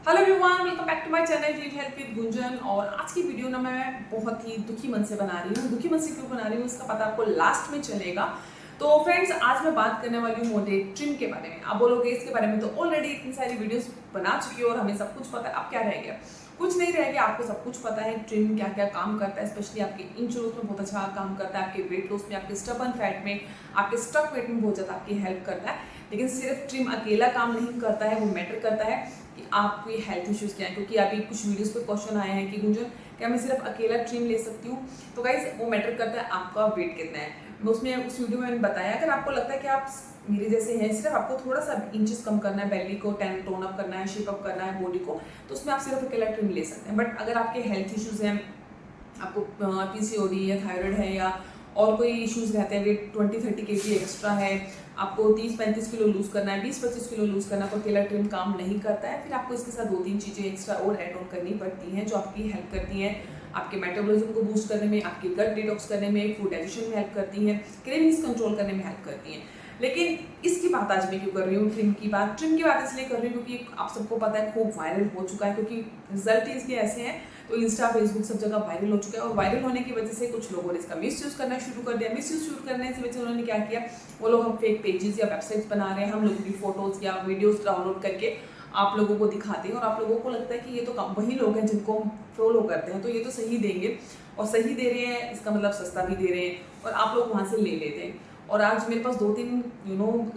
Hello everyone, welcome back to my channel read help with Gunjan. और आज की video ना मैं बहुत ही दुखी मन से बना रही हूँ। दुखी मन से क्यों बना रही हूँ इसका पता आपको लास्ट में चलेगा। तो फ्रेंड्स, आज मैं बात करने वाली हूँ मोटेड ट्रिम के बारे में। आप बोलोगे इसके बारे में तो ऑलरेडी इतनी सारी वीडियोस बना चुकी हो और हमें सब कुछ पता है। अब क्या रह गया? कुछ नहीं रह गया। आपको सब कुछ पता है ट्रिम क्या क्या काम करता है। स्पेशली आपके इंच लॉस में बहुत अच्छा काम करता है, आपके वेट लॉस में, आपके स्टबर्न फैट में, आपके स्टक वेट में बहुत ज़्यादा आपकी हेल्प करता है। लेकिन सिर्फ ट्रिम अकेला काम नहीं करता है, वो मैटर करता है कि आपके हेल्थ इश्यूज़ क्या है। क्योंकि अभी कुछ वीडियोस पे क्वेश्चन आए हैं कि गुंजन क्या मैं सिर्फ अकेला ट्रिम ले सकती हूँ? तो गाइज वो मैटर करता है आपका वेट कितना है। मैं उस वीडियो में मैंने बताया, अगर आपको लगता है कि आप मेरे जैसे हैं, सिर्फ आपको थोड़ा सा इंचेस कम करना है, बेली को टोन अप करना है, शेप अप करना है बॉडी को, तो उसमें आप सिर्फ अकेला ट्रिम ले सकते हैं। बट अगर आपके हेल्थ इश्यूज़ हैं, आपको पीसीओडी या थायराइड है या और कोई इश्यूज रहते हैं, वेट 20-30 kg एक्स्ट्रा है, आपको 30-35 किलो लूज़ करना है, 20-25 किलो लूज़ करना है, तो अकेला ट्रिम काम नहीं करता है। फिर आपको इसके साथ 2-3 चीज़ें एक्स्ट्रा और ऐड ऑन करनी पड़ती हैं जो आपकी हेल्प करती हैं आपके मेटाबॉलिज्म को बूस्ट करने में, आपके गट डिटॉक्स करने में, फूड डाइजेशन में हेल्प करती हैं, क्रेविंग्स कंट्रोल करने में हेल्प करती हैं। लेकिन इसकी बात आज मैं क्यों कर रही हूँ? ट्रिम की बात इसलिए कर रही हूँ क्योंकि आप सबको पता है खूब वायरल हो चुका है। क्योंकि रिजल्ट ही इसके ऐसे हैं, तो इंस्टा फेसबुक सब जगह वायरल हो चुका है। और वायरल होने की वजह से कुछ लोगों ने इसका मिसयूज करना शुरू कर दिया। मिसयूज शुरू करने की वजह से उन्होंने क्या किया, वो लोग हम फेक पेजेस या वेबसाइट्स बना रहे हैं, हम लोगों की फोटोज या वीडियोस डाउनलोड करके आप लोगों को दिखाते हैं और आप लोगों को लगता है कि ये तो वही लोग हैं जिनको हम फॉलो करते हैं, तो ये तो सही देंगे और सही दे रहे हैं, इसका मतलब सस्ता भी दे रहे हैं और आप लोग वहाँ से ले लेते हैं। और आज मेरे पास 2-3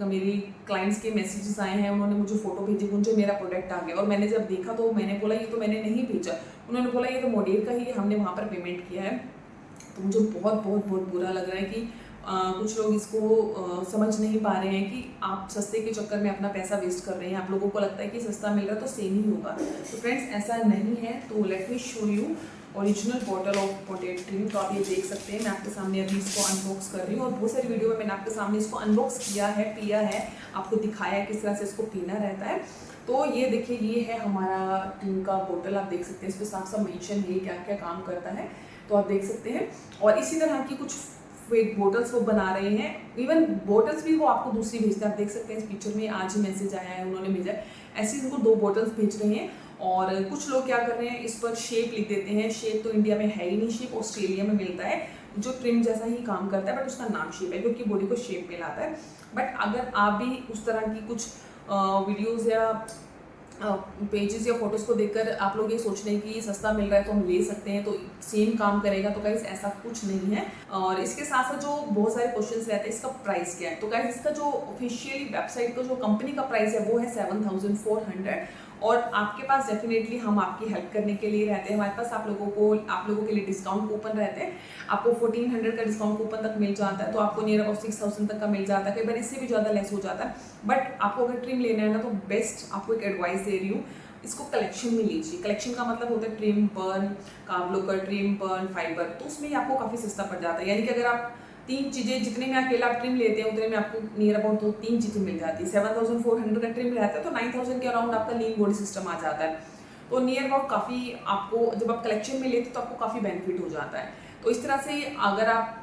मेरी क्लाइंट्स के मैसेजेस आए हैं, उन्होंने मुझे फोटो भेजी, मुझे मेरा प्रोडक्ट आ गया और मैंने जब देखा तो मैंने बोला ये तो मैंने नहीं भेजा। उन्होंने बोला ये तो मॉडेल का ही है, हमने वहाँ पर पेमेंट किया है। तो मुझे बहुत बहुत बहुत बुरा लग रहा है कि कुछ लोग इसको समझ नहीं पा रहे हैं कि आप सस्ते के चक्कर में अपना पैसा वेस्ट कर रहे हैं। आप लोगों को लगता है कि सस्ता मिल रहा है तो सेम ही होगा। तो फ्रेंड्स, ऐसा नहीं है। तो let me show you original bottle of potato trim. तो आप ये देख सकते हैं, मैं आपके सामने अभी इसको अनबॉक्स कर रही हूँ और बहुत सारी वीडियो में मैंने आपके सामने इसको अनबॉक्स किया है, पिया है, आपको दिखाया है किस तरह से इसको पीना रहता है। तो ये देखिए, ये है हमारा ट्रिम का बोतल। आप देख सकते हैं, इस पर साफ साफ मेंशन है क्या क्या काम करता है, तो आप देख सकते हैं। और इसी तरह की कुछ फेक बोटल्स वो बना रहे हैं। इवन बोटल्स भी वो आपको दूसरी भेजते हैं। आप देख सकते हैं इस पिक्चर में, आज ही मैसेज आया है, उन्होंने भेजा है। ऐसे उनको 2 बोटल्स भेज रहे हैं। और कुछ लोग क्या कर रहे हैं, इस पर शेप लिख देते हैं। शेप तो इंडिया में है ही नहीं, शेप ऑस्ट्रेलिया में मिलता है जो ट्रिम जैसा ही काम करता है, बट उसका नाम शेप है क्योंकि बॉडी को शेप में लाता है। बट अगर आप भी उस तरह की कुछ वीडियोज़ या पेजेस या फोटोज़ को देखकर आप लोग ये सोच रहे हैं कि ये सस्ता मिल रहा है तो हम ले सकते हैं, तो सेम काम करेगा, तो गाइस ऐसा कुछ नहीं है। और इसके साथ साथ जो बहुत सारे क्वेश्चंस रहते हैं, इसका प्राइस क्या है? तो गाइस, इसका जो ऑफिशियली वेबसाइट का जो कंपनी का प्राइस है वो है 7400। और आपके पास डेफिनेटली हम आपकी हेल्प करने के लिए रहते हैं। हमारे पास आप लोगों के लिए डिस्काउंट कूपन रहते हैं। आपको 1400 का डिस्काउंट कूपन तक मिल जाता है, तो आपको नियर अबाउट 6000 तक का मिल जाता है। कई बार इससे भी ज़्यादा लेस हो जाता है। बट आपको अगर ट्रिम लेना है ना, तो बेस्ट आपको एक एडवाइस दे रही हूँ, इसको कलेक्शन में लीजिए। कलेक्शन का मतलब होता है ट्रिम, बर्न, कार्ब लोकर, ट्रिम, बर्न, फाइबर। तो उसमें ही आपको काफ़ी सस्ता पड़ जाता है। यानी कि अगर आप 3 चीज़ें, जितने में अकेला आप ट्रिम लेते हैं उतने में आपको नियर अबाउट 2-3 चीज़ें मिल जाती है। 7400 का ट्रिम रहता है तो 9000 के अराउंड आपका लीन बॉडी सिस्टम आ जाता है। तो नियर अबाउट काफ़ी आपको, जब आप कलेक्शन में लेते हैं तो आपको काफ़ी बेनिफिट हो जाता है। तो इस तरह से अगर आप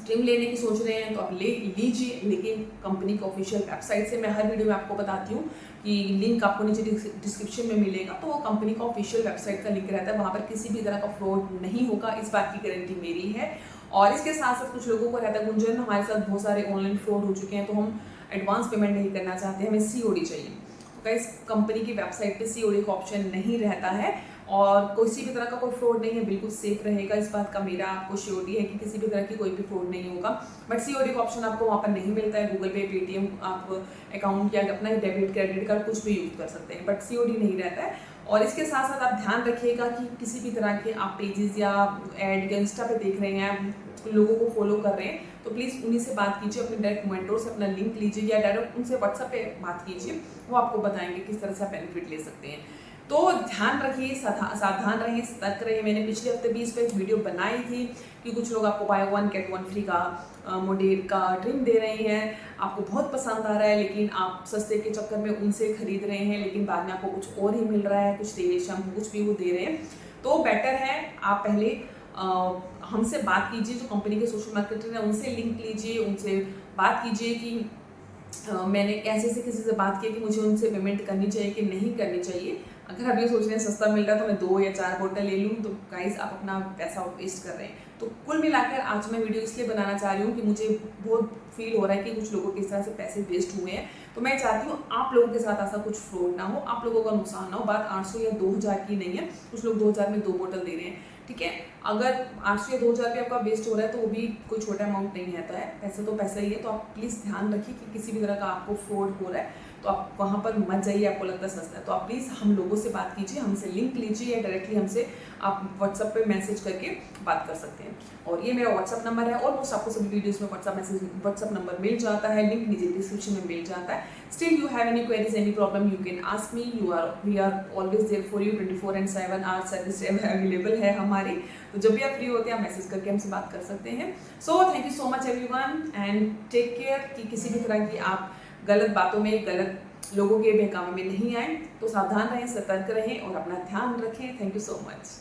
ट्रिम लेने की सोच रहे हैं तो आप ले लीजिए, लेकिन कंपनी का ऑफिशियल वेबसाइट से। मैं हर वीडियो में आपको बताती हूँ कि लिंक आपको नीचे डिस्क्रिप्शन में मिलेगा, तो वो कंपनी का ऑफिशियल वेबसाइट का लिंक रहता है, वहाँ पर किसी भी तरह का फ्रॉड नहीं होगा, इस बात की गारंटी मेरी है। और इसके साथ साथ कुछ लोगों को रहता है, गुंजन हमारे साथ बहुत सारे ऑनलाइन फ्रॉड हो चुके हैं तो हम एडवांस पेमेंट नहीं करना चाहते, हमें सीओडी चाहिए। तो गाइस, कंपनी की वेबसाइट पे सीओडी का ऑप्शन नहीं रहता है और किसी भी तरह का कोई फ्रॉड नहीं है, बिल्कुल सेफ रहेगा। इस बात का मेरा आपको श्योरिटी है कि किसी भी तरह की कोई भी फ्रॉड नहीं होगा। बट सीओडी का ऑप्शन आपको वहाँ पर नहीं मिलता है। गूगल पे, पेटीएम, आप अकाउंट या अपना डेबिट क्रेडिट कार्ड कुछ भी यूज कर सकते हैं, बट सीओडी नहीं रहता है। और इसके साथ साथ आप ध्यान रखिएगा कि किसी भी तरह के आप पेजेस या एड या इंस्टा पे देख रहे हैं, लोगों को फॉलो कर रहे हैं, तो प्लीज़ उन्हीं से बात कीजिए, अपने डायरेक्ट मेंटोर से अपना लिंक लीजिए या डायरेक्ट उनसे व्हाट्सएप पे बात कीजिए। वो आपको बताएंगे किस तरह से आप बेनिफिट ले सकते हैं। तो ध्यान रखिए, सावधान रहिए, सतर्क रहिए। मैंने पिछले हफ्ते भी इस पर वीडियो बनाई थी कि कुछ लोग आपको बाय 1 गेट 1 फ्री का मोडेल का ट्रिम दे रहे हैं, आपको बहुत पसंद आ रहा है, लेकिन आप सस्ते के चक्कर में उनसे खरीद रहे हैं, लेकिन बाद में आपको कुछ और ही मिल रहा है, कुछ तेल शैम्पू कुछ भी वो दे रहे हैं। तो बेटर है आप पहले हमसे बात कीजिए, जो कंपनी के सोशल मार्केटर हैं उनसे लिंक लीजिए, उनसे बात कीजिए कि मैंने ऐसे से किसी से बात की कि मुझे उनसे पेमेंट करनी चाहिए कि नहीं करनी चाहिए। अगर आप ये सोच रहे हैं सस्ता मिल रहा है तो मैं 2 या 4 बोतल ले लूँ, तो गाइस आप अपना पैसा वेस्ट कर रहे हैं। तो कुल मिलाकर आज मैं वीडियो इसलिए बनाना चाह रही हूँ कि मुझे बहुत फील हो रहा है कि कुछ लोगों के इस तरह से पैसे वेस्ट हुए हैं। तो मैं चाहती हूँ आप लोगों के साथ ऐसा कुछ फ्रॉड ना हो, आप लोगों का नुकसान ना हो। बात 800 या 2000 की नहीं है, कुछ लोग 2000 में 2 बोतल दे रहे हैं, ठीक है। अगर 800 या 2000 रुपये आपका वेस्ट हो रहा है तो वो भी कोई छोटा अमाउंट नहीं रहता है, पैसा तो पैसा ही है। तो आप प्लीज़ ध्यान रखिए कि किसी भी तरह का आपको फ्रॉड हो रहा है तो आप वहाँ पर मत जाइए, आपको लगता है सस्ता है। तो आप प्लीज़ हम लोगों से बात कीजिए, हमसे लिंक लीजिए या डायरेक्टली हमसे आप व्हाट्सएप पे मैसेज करके बात कर सकते हैं। और ये मेरा व्हाट्सएप नंबर है, ऑलमोस्ट आपको सभी वीडियोस में व्हाट्सएप नंबर मिल जाता है, लिंक नीचे डिस्क्रिप्शन में मिल जाता है। Still you have any queries, any problem, you can ask me. We are always there for you, 24/7 hour service available है हमारी। तो जब भी आप फ्री होते हैं आप मैसेज करके हमसे बात कर सकते हैं। So thank you so much everyone and take care कि किसी भी तरह की आप गलत बातों में, गलत लोगों के बहकावे में नहीं आए। तो सावधान रहें, सतर्क रहें और अपना ध्यान रखें। Thank you so much.